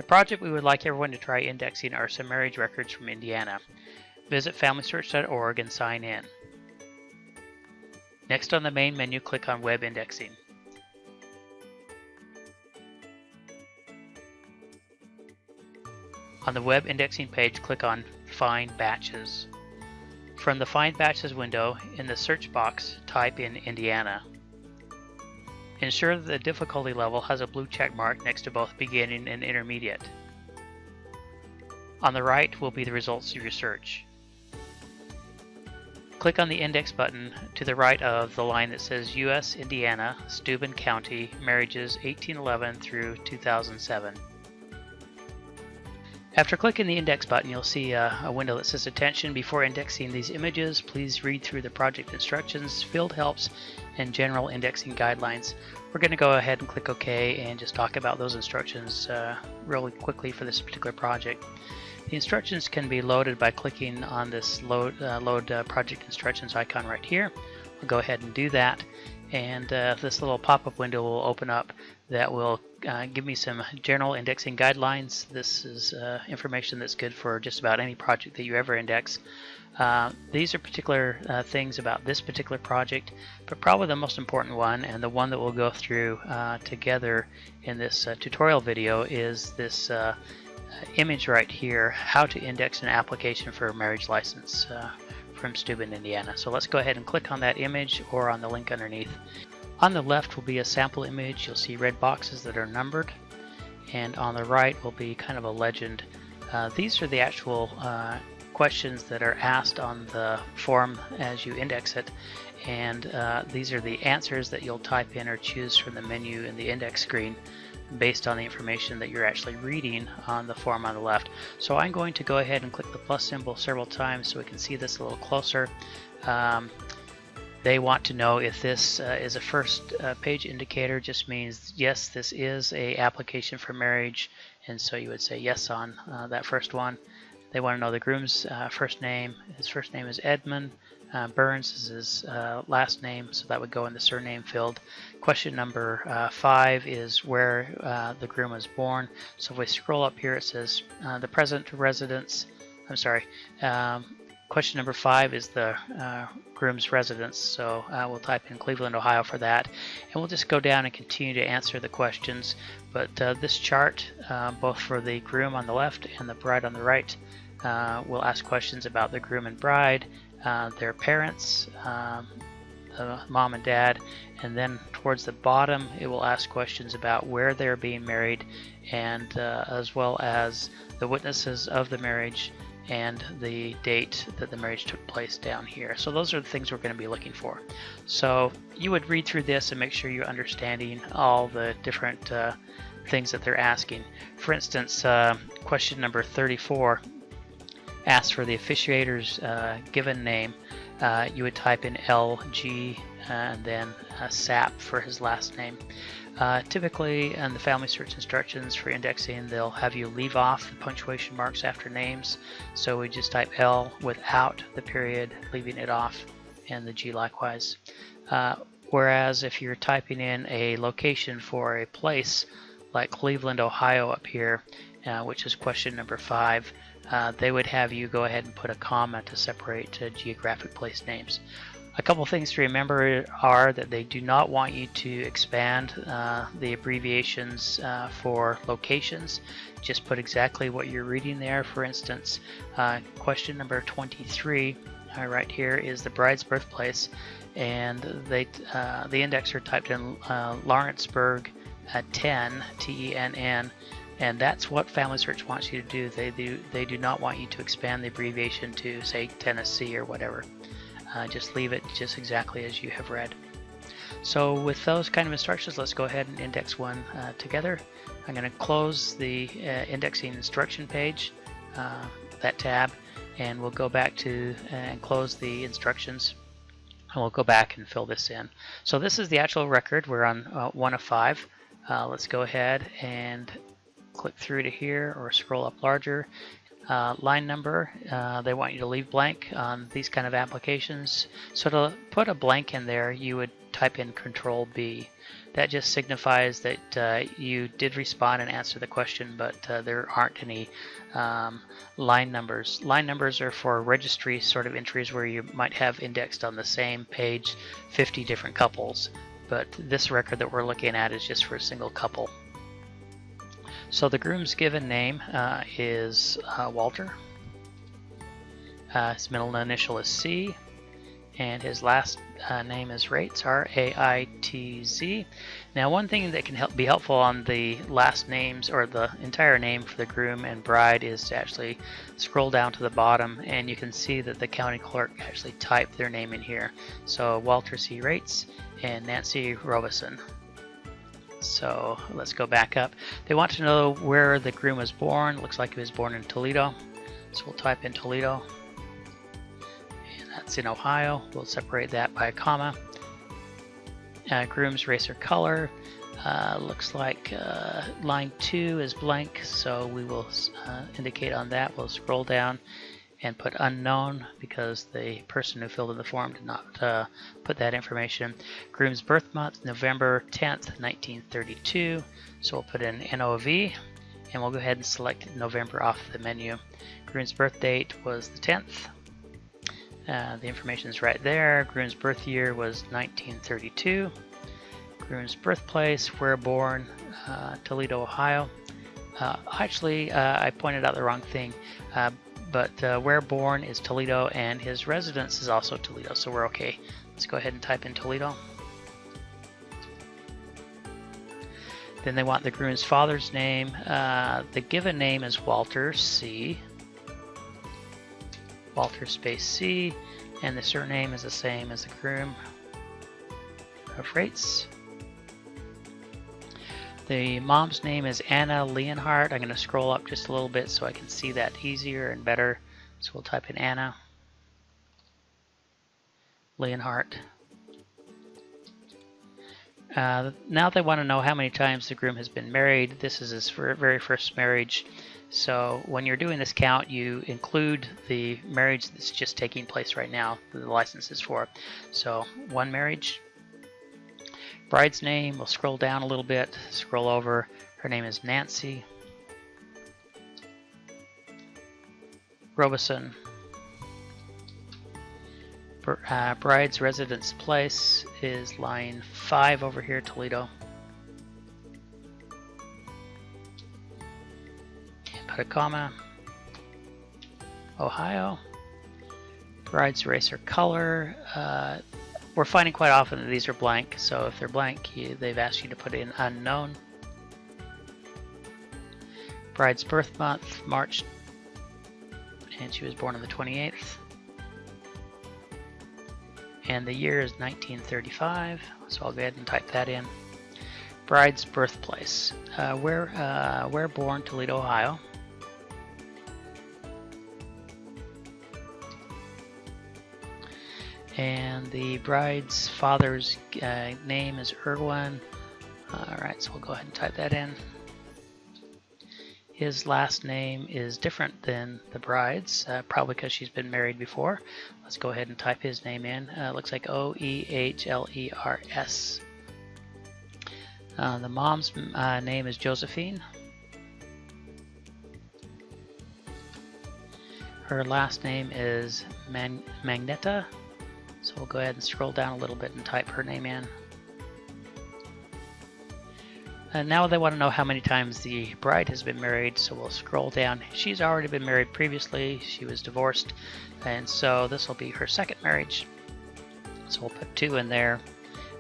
The project we would like everyone to try indexing are some marriage records from Indiana. Visit Familysearch.org and sign in. Next on the main menu, click on Web Indexing. On the Web Indexing page, click on Find Batches. From the Find Batches window, in the search box, type in Indiana. Ensure that the difficulty level has a blue check mark next to both beginning and intermediate. On the right will be the results of your search. Click on the Index button to the right of the line that says U.S. Indiana, Steuben County, marriages 1811 through 2007. After clicking the Index button, you'll see a window that says Attention, before indexing these images, please read through the project instructions, field helps, and general indexing guidelines. We're going to go ahead and click OK and just talk about those instructions really quickly for this particular project. The instructions can be loaded by clicking on this load project instructions icon right here. I'll go ahead and do that, and this little pop-up window will open up that will give me some general indexing guidelines. This is information that's good for just about any project that you ever index. These are particular things about this particular project, but probably the most important one, and the one that we'll go through together in this tutorial video, is this image right here, how to index an application for a marriage license from Steuben, Indiana. So let's go ahead and click on that image or on the link underneath. On the left will be a sample image. You'll see red boxes that are numbered, and on the right will be kind of a legend. These are the actual questions that are asked on the form as you index it, and these are the answers that you'll type in or choose from the menu in the index screen based on the information that you're actually reading on the form on the left. So I'm going to go ahead and click the plus symbol several times so we can see this a little closer. They want to know if this is a first page indicator. Just means yes, this is a application for marriage, and so you would say yes on that first one. They want to know the groom's first name. His first name is Edmund. Burns is his last name, so that would go in the surname field. Question number 5 is where the groom was born. So if we scroll up here, it says the present residence. I'm sorry. Question number 5 is the groom's residence, so we'll type in Cleveland, Ohio for that, and we'll just go down and continue to answer the questions. But this chart, both for the groom on the left and the bride on the right, will ask questions about the groom and bride, their parents, mom and dad, and then towards the bottom it will ask questions about where they're being married, and as well as the witnesses of the marriage and the date that the marriage took place down here. So those are the things we're going to be looking for. So you would read through this and make sure you're understanding all the different things that they're asking. For instance, question number 34 asks for the officiator's given name. You would type in LG and then SAP for his last name. Typically in the Familysearch instructions for indexing, they'll have you leave off the punctuation marks after names, so we just type L without the period, leaving it off, and the G likewise. Whereas if you're typing in a location for a place like Cleveland, Ohio up here, which is question number 5, they would have you go ahead and put a comma to separate geographic place names. A couple things to remember are that they do not want you to expand the abbreviations for locations. Just put exactly what you're reading there. For instance, question number 23 right here is the bride's birthplace, and the indexer typed in Lawrenceburg 10, T-E-N-N, and that's what Familysearch wants you to do. They do not want you to expand the abbreviation to, say, Tennessee or whatever. Just leave it just exactly as you have read. So with those kind of instructions, let's go ahead and index one together. I'm going to close the indexing instruction page, that tab, and we'll go back to and close the instructions, and we'll go back and fill this in. So this is the actual record. We're on 1 of 5. Let's go ahead and click through to here or scroll up larger. Line number, they want you to leave blank on these kind of applications. So to put a blank in there, you would type in Control B. That just signifies that you did respond and answer the question, but there aren't any line numbers. Line numbers are for registry sort of entries where you might have indexed on the same page 50 different couples, but this record that we're looking at is just for a single couple. So the groom's given name is Walter. His middle initial is C, and his last name is Raitz, R-A-I-T-Z. Now, one thing that can be helpful on the last names or the entire name for the groom and bride is to actually scroll down to the bottom, and you can see that the county clerk actually typed their name in here. So Walter C. Raitz and Nancy Robeson. So let's go back up. They want to know where the groom was born. Looks like he was born in Toledo. So we'll type in Toledo. And that's in Ohio. We'll separate that by a comma. Groom's race or color. Looks like line 2 is blank, so we will indicate on that. We'll scroll down and put unknown because the person who filled in the form did not put that information. Groom's birth month, November 10th, 1932. So we'll put in NOV, and we'll go ahead and select November off the menu. Groom's birth date was the 10th. The information is right there. Groom's birth year was 1932. Groom's birthplace, where born, Toledo, Ohio. Actually, I pointed out the wrong thing. But where born is Toledo, and his residence is also Toledo, so we're okay. Let's go ahead and type in Toledo. Then they want the groom's father's name. The given name is Walter C. Walter space C, and the surname is the same as the groom of Raitz. The mom's name is Anna Leonhardt. I'm going to scroll up just a little bit so I can see that easier and better. So we'll type in Anna Leonhardt. Now they want to know how many times the groom has been married. This is his very first marriage. So when you're doing this count, you include the marriage that's just taking place right now, that the license is for. So one marriage. Bride's name, we'll scroll down a little bit, scroll over. Her name is Nancy Robeson. Bride's residence place is line 5 over here, Toledo. And put a comma. Ohio. Bride's race or color. We're finding quite often that these are blank, so if they're blank, they've asked you to put in unknown. Bride's birth month, March, and she was born on the 28th. And the year is 1935, so I'll go ahead and type that in. Bride's birthplace, where born, Toledo, Ohio. And the bride's father's name is Irwin. Alright, so we'll go ahead and type that in. His last name is different than the bride's, probably because she's been married before. Let's go ahead and type his name in. Looks like O-E-H-L-E-R-S. The mom's name is Josephine. Her last name is Magneta. So we'll go ahead and scroll down a little bit and type her name in. And now they want to know how many times the bride has been married, so we'll scroll down. She's already been married previously. She was divorced, and so this will be her second marriage. So we'll put 2 in there.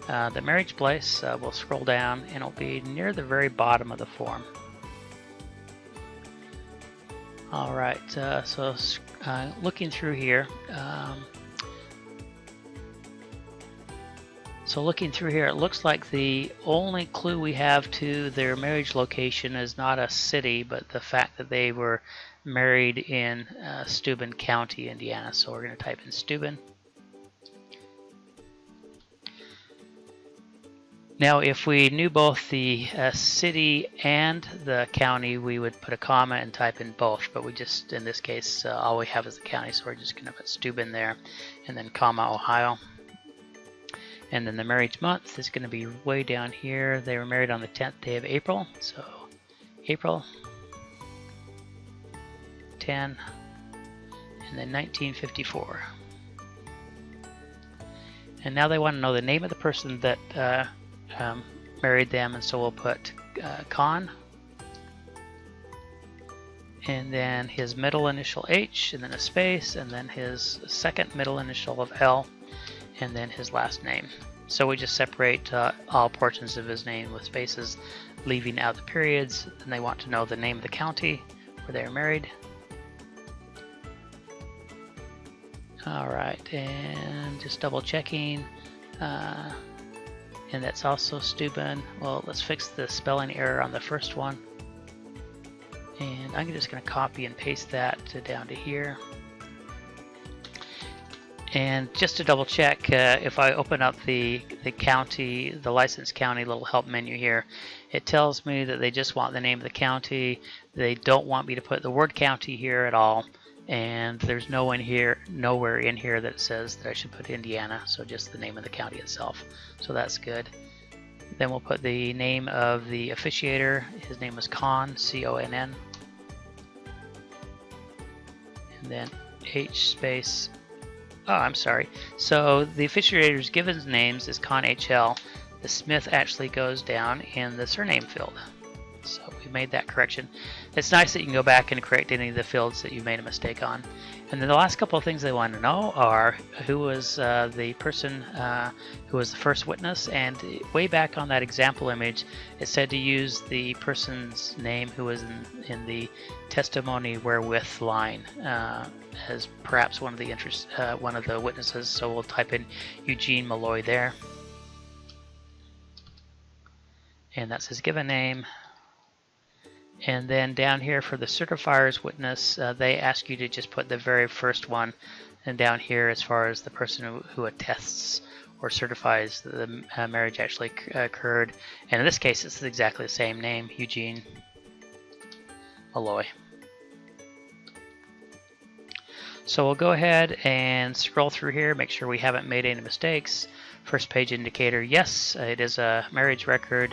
The marriage place, we'll scroll down, and it'll be near the very bottom of the form. Alright, so looking through here, it looks like the only clue we have to their marriage location is not a city, but the fact that they were married in Steuben County, Indiana. So we're going to type in Steuben. Now, if we knew both the city and the county, we would put a comma and type in both, but we just, in this case, all we have is the county, so we're just going to put Steuben there, and then comma Ohio. And then the marriage month is going to be way down here. They were married on the 10th day of April, so April 10, and then 1954. And now they want to know the name of the person that married them, and so we'll put Con, and then his middle initial H, and then a space, and then his second middle initial of L, and then his last name. So we just separate all portions of his name with spaces, leaving out the periods. And they want to know the name of the county where they are married. Alright, and just double checking. And that's also Steuben. Well, let's fix the spelling error on the first one. And I'm just going to copy and paste that down to here. And just to double check, if I open up the county, the licensed county little help menu here, it tells me that they just want the name of the county. They don't want me to put the word county here at all. And there's nowhere in here that says that I should put Indiana, so just the name of the county itself. So that's good. Then we'll put the name of the officiator. His name was Con, C-O-N-N. And then H space. Oh, I'm sorry. So the officiator's given names is Con H-L. The Smith actually goes down in the surname field. So we made that correction. It's nice that you can go back and correct any of the fields that you made a mistake on. And then the last couple of things they want to know are who was the person who was the first witness. And way back on that example image, it said to use the person's name who was in the testimony wherewith line as perhaps one of the witnesses. So we'll type in Eugene Malloy there. And that's his given name. And then down here for the certifier's witness, they ask you to just put the very first one. And down here, as far as the person who attests or certifies that the marriage actually occurred. And in this case, it's exactly the same name, Eugene Malloy. So we'll go ahead and scroll through here, make sure we haven't made any mistakes. First page indicator, yes, it is a marriage record.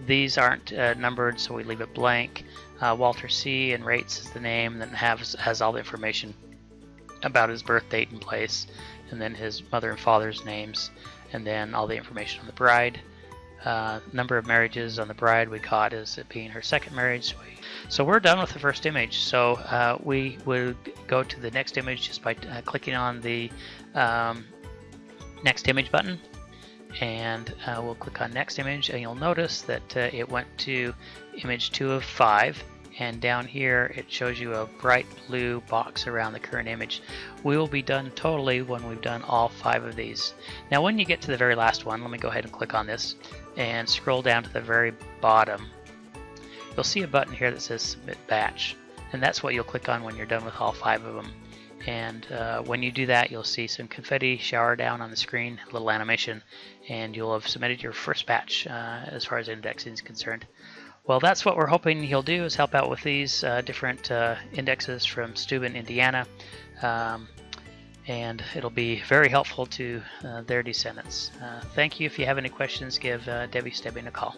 These aren't numbered, so we leave it blank. Walter C. and Rates is the name, and then has all the information about his birth date and place, and then his mother and father's names, and then all the information on the bride. Number of marriages on the bride we caught as it being her second marriage. So we're done with the first image. So we would go to the next image just by clicking on the next image button. And we'll click on next image, and you'll notice that it went to image 2 of 5, and down here it shows you a bright blue box around the current image. We will be done totally when we've done all 5 of these. Now when you get to the very last one, let me go ahead and click on this and scroll down to the very bottom. You'll see a button here that says Submit Batch, and that's what you'll click on when you're done with all 5 of them. And when you do that, you'll see some confetti shower down on the screen, a little animation, and you'll have submitted your first batch as far as indexing is concerned. Well, that's what we're hoping he'll do, is help out with these different indexes from Steuben, Indiana, and it'll be very helpful to their descendants. Thank you. If you have any questions, give Debbie Steuben a call.